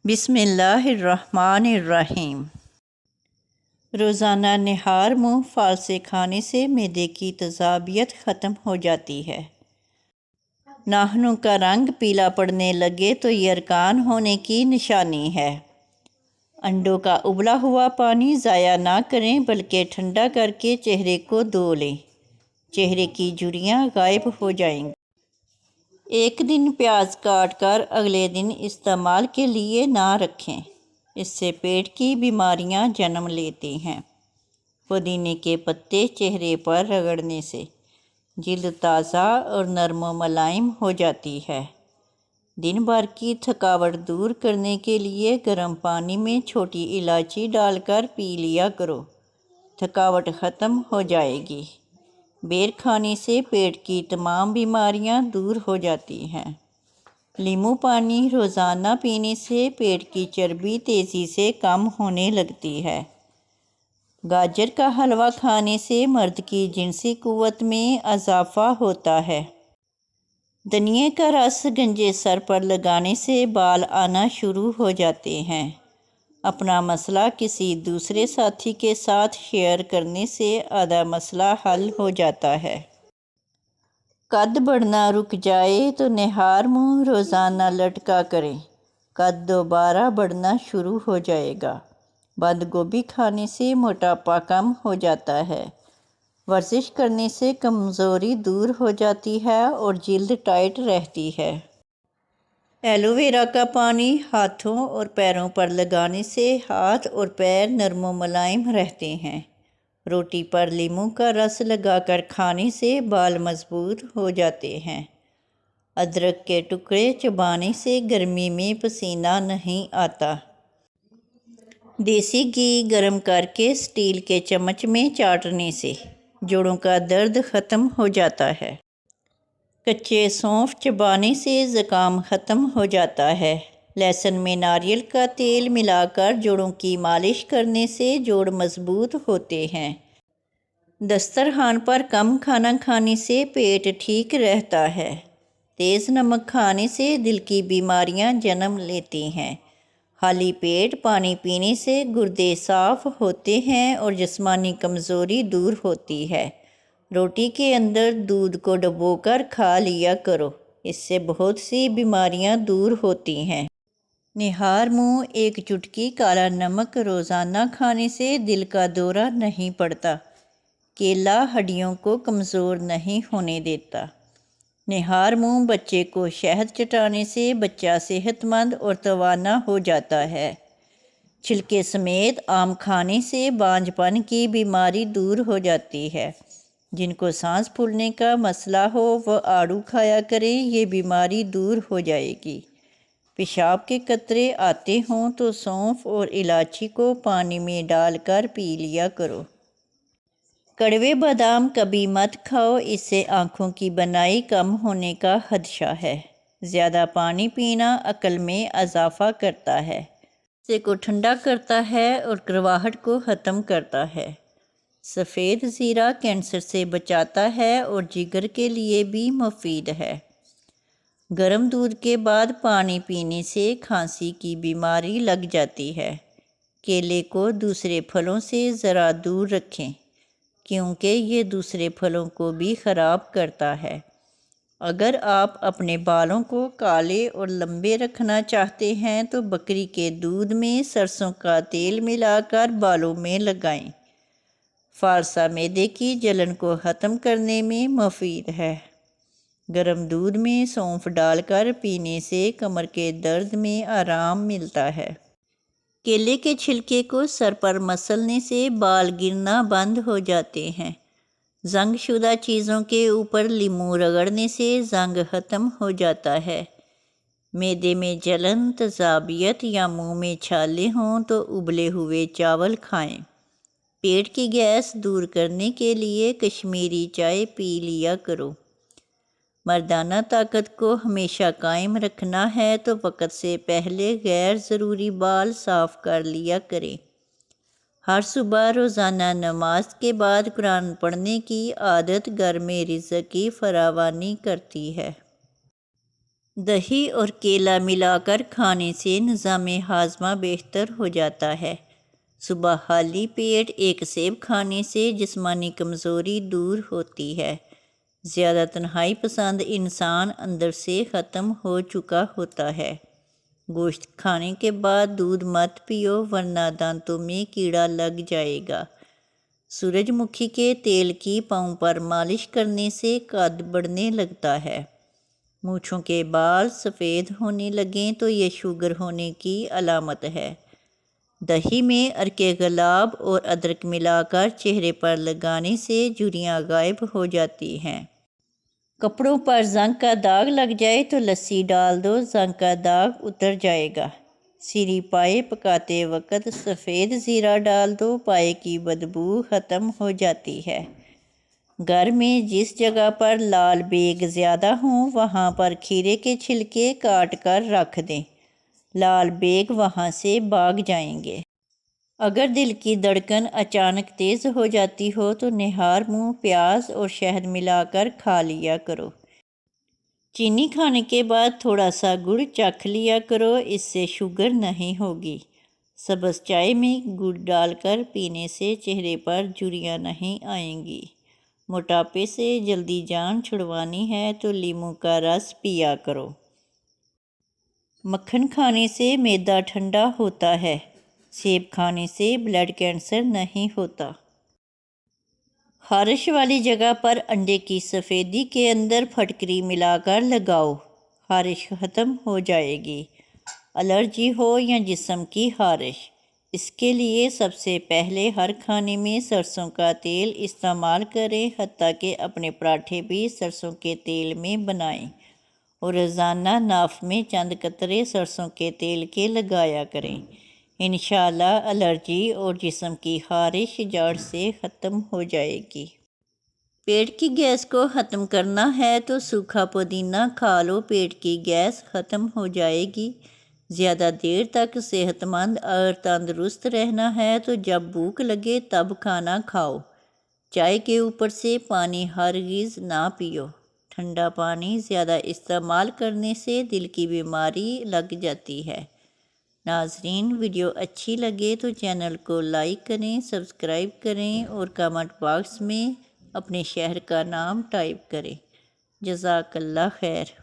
بسم اللہ الرحمن الرحیم۔ روزانہ نہار منہ پھال سے کھانے سے معدے کی تیزابیت ختم ہو جاتی ہے۔ ناخنوں کا رنگ پیلا پڑنے لگے تو یہ ارکان ہونے کی نشانی ہے۔ انڈوں کا ابلا ہوا پانی ضائع نہ کریں بلکہ ٹھنڈا کر کے چہرے کو دھو لیں، چہرے کی جھریاں غائب ہو جائیں گی۔ ایک دن پیاز کاٹ کر اگلے دن استعمال کے لیے نہ رکھیں، اس سے پیٹ کی بیماریاں جنم لیتی ہیں۔ پودینے کے پتے چہرے پر رگڑنے سے جلد تازہ اور نرم و ملائم ہو جاتی ہے۔ دن بھر کی تھکاوٹ دور کرنے کے لیے گرم پانی میں چھوٹی الائچی ڈال کر پی لیا کرو، تھکاوٹ ختم ہو جائے گی۔ بیر کھانے سے پیٹ کی تمام بیماریاں دور ہو جاتی ہیں۔ لیموں پانی روزانہ پینے سے پیٹ کی چربی تیزی سے کم ہونے لگتی ہے۔ گاجر کا حلوہ کھانے سے مرد کی جنسی قوت میں اضافہ ہوتا ہے۔ دھنیا کا رس گنجے سر پر لگانے سے بال آنا شروع ہو جاتے ہیں۔ اپنا مسئلہ کسی دوسرے ساتھی کے ساتھ شیئر کرنے سے آدھا مسئلہ حل ہو جاتا ہے۔ قد بڑھنا رک جائے تو نہار منہ روزانہ لٹکا کریں، قد دوبارہ بڑھنا شروع ہو جائے گا۔ بند گوبھی کھانے سے موٹاپا کم ہو جاتا ہے۔ ورزش کرنے سے کمزوری دور ہو جاتی ہے اور جلد ٹائٹ رہتی ہے۔ ایلو ویرا کا پانی ہاتھوں اور پیروں پر لگانے سے ہاتھ اور پیر نرم و ملائم رہتے ہیں۔ روٹی پر لیموں کا رس لگا کر کھانے سے بال مضبوط ہو جاتے ہیں۔ ادرک کے ٹکڑے چبانے سے گرمی میں پسینہ نہیں آتا۔ دیسی گھی گرم کر کے اسٹیل کے چمچ میں چاٹنے سے جوڑوں کا درد ختم ہو جاتا ہے۔ کچے سونف چبانے سے زکام ختم ہو جاتا ہے۔ لہسن میں ناریل کا تیل ملا کر جوڑوں کی مالش کرنے سے جوڑ مضبوط ہوتے ہیں۔ دسترخوان پر کم کھانا کھانے سے پیٹ ٹھیک رہتا ہے۔ تیز نمک کھانے سے دل کی بیماریاں جنم لیتی ہیں۔ خالی پیٹ پانی پینے سے گردے صاف ہوتے ہیں اور جسمانی کمزوری دور ہوتی ہے۔ روٹی کے اندر دودھ کو ڈبو کر کھا لیا کرو، اس سے بہت سی بیماریاں دور ہوتی ہیں۔ نہار منہ ایک چٹکی کالا نمک روزانہ کھانے سے دل کا دورہ نہیں پڑتا۔ کیلا ہڈیوں کو کمزور نہیں ہونے دیتا۔ نہار منہ بچے کو شہد چٹانے سے بچہ صحت مند اور توانا ہو جاتا ہے۔ چھلکے سمیت آم کھانے سے بانجھ پن کی بیماری دور ہو جاتی ہے۔ جن کو سانس پھولنے کا مسئلہ ہو وہ آڑو کھایا کریں، یہ بیماری دور ہو جائے گی۔ پیشاب کے قطرے آتے ہوں تو سونف اور الائچی کو پانی میں ڈال کر پی لیا کرو۔ کڑوے بادام کبھی مت کھاؤ، اس سے آنکھوں کی بینائی کم ہونے کا خدشہ ہے۔ زیادہ پانی پینا عقل میں اضافہ کرتا ہے، غصے کو ٹھنڈا کرتا ہے اور کڑواہٹ کو ختم کرتا ہے۔ سفید زیرہ کینسر سے بچاتا ہے اور جگر کے لیے بھی مفید ہے۔ گرم دودھ کے بعد پانی پینے سے کھانسی کی بیماری لگ جاتی ہے۔ کیلے کو دوسرے پھلوں سے ذرا دور رکھیں کیونکہ یہ دوسرے پھلوں کو بھی خراب کرتا ہے۔ اگر آپ اپنے بالوں کو کالے اور لمبے رکھنا چاہتے ہیں تو بکری کے دودھ میں سرسوں کا تیل ملا کر بالوں میں لگائیں۔ فالسا معدے کی جلن کو ختم کرنے میں مفید ہے۔ گرم دودھ میں سونف ڈال کر پینے سے کمر کے درد میں آرام ملتا ہے۔ کیلے کے چھلکے کو سر پر مسلنے سے بال گرنا بند ہو جاتے ہیں۔ زنگ شدہ چیزوں کے اوپر لیموں رگڑنے سے زنگ ختم ہو جاتا ہے۔ معدے میں جلن، تیزابیت یا منہ میں چھالے ہوں تو ابلے ہوئے چاول کھائیں۔ پیٹ کی گیس دور کرنے کے لیے کشمیری چائے پی لیا کرو۔ مردانہ طاقت کو ہمیشہ قائم رکھنا ہے تو وقت سے پہلے غیر ضروری بال صاف کر لیا کریں۔ ہر صبح روزانہ نماز کے بعد قرآن پڑھنے کی عادت گھر میں رزق کی فراوانی کرتی ہے۔ دہی اور کیلا ملا کر کھانے سے نظام ہاضمہ بہتر ہو جاتا ہے۔ صبح خالی پیٹ ایک سیب کھانے سے جسمانی کمزوری دور ہوتی ہے۔ زیادہ تنہائی پسند انسان اندر سے ختم ہو چکا ہوتا ہے۔ گوشت کھانے کے بعد دودھ مت پیو ورنہ دانتوں میں کیڑا لگ جائے گا۔ سورج مکھی کے تیل کی پاؤں پر مالش کرنے سے قد بڑھنے لگتا ہے۔ مونچھوں کے بال سفید ہونے لگیں تو یہ شوگر ہونے کی علامت ہے۔ دہی میں عرق گلاب اور ادرک ملا کر چہرے پر لگانے سے جھریاں غائب ہو جاتی ہیں۔ کپڑوں پر زنگ کا داغ لگ جائے تو لسی ڈال دو، زنگ کا داغ اتر جائے گا۔ سری پائے پکاتے وقت سفید زیرہ ڈال دو، پائے کی بدبو ختم ہو جاتی ہے۔ گھر میں جس جگہ پر لال بیگ زیادہ ہوں وہاں پر کھیرے کے چھلکے کاٹ کر رکھ دیں، لال بیگ وہاں سے بھاگ جائیں گے۔ اگر دل کی دھڑکن اچانک تیز ہو جاتی ہو تو نہار منہ پیاز اور شہد ملا کر کھا لیا کرو۔ چینی کھانے کے بعد تھوڑا سا گڑ چکھ لیا کرو، اس سے شوگر نہیں ہوگی۔ سبز چائے میں گڑ ڈال کر پینے سے چہرے پر جھریاں نہیں آئیں گی۔ موٹاپے سے جلدی جان چھڑوانی ہے تو لیموں کا رس پیا کرو۔ مکھن کھانے سے معدہ ٹھنڈا ہوتا ہے۔ سیب کھانے سے بلڈ کینسر نہیں ہوتا۔ خارش والی جگہ پر انڈے کی سفیدی کے اندر پھٹکری ملا کر لگاؤ، خارش ختم ہو جائے گی۔ الرجی ہو یا جسم کی خارش، اس کے لیے سب سے پہلے ہر کھانے میں سرسوں کا تیل استعمال کریں، حتیٰ کہ اپنے پراٹھے بھی سرسوں کے تیل میں بنائیں اور روزانہ ناف میں چند قطرے سرسوں کے تیل کے لگایا کریں۔ انشاءاللہ الرجی اور جسم کی خارش جڑ سے ختم ہو جائے گی۔ پیٹ کی گیس کو ختم کرنا ہے تو سوکھا پودینہ کھا لو، پیٹ کی گیس ختم ہو جائے گی۔ زیادہ دیر تک صحت مند اور تندرست رہنا ہے تو جب بھوک لگے تب کھانا کھاؤ۔ چائے کے اوپر سے پانی ہرگز نہ پیو۔ ٹھنڈا پانی زیادہ استعمال کرنے سے دل کی بیماری لگ جاتی ہے۔ ناظرین، ویڈیو اچھی لگے تو چینل کو لائک کریں، سبسکرائب کریں اور کمنٹ باکس میں اپنے شہر کا نام ٹائپ کریں۔ جزاک اللہ خیر۔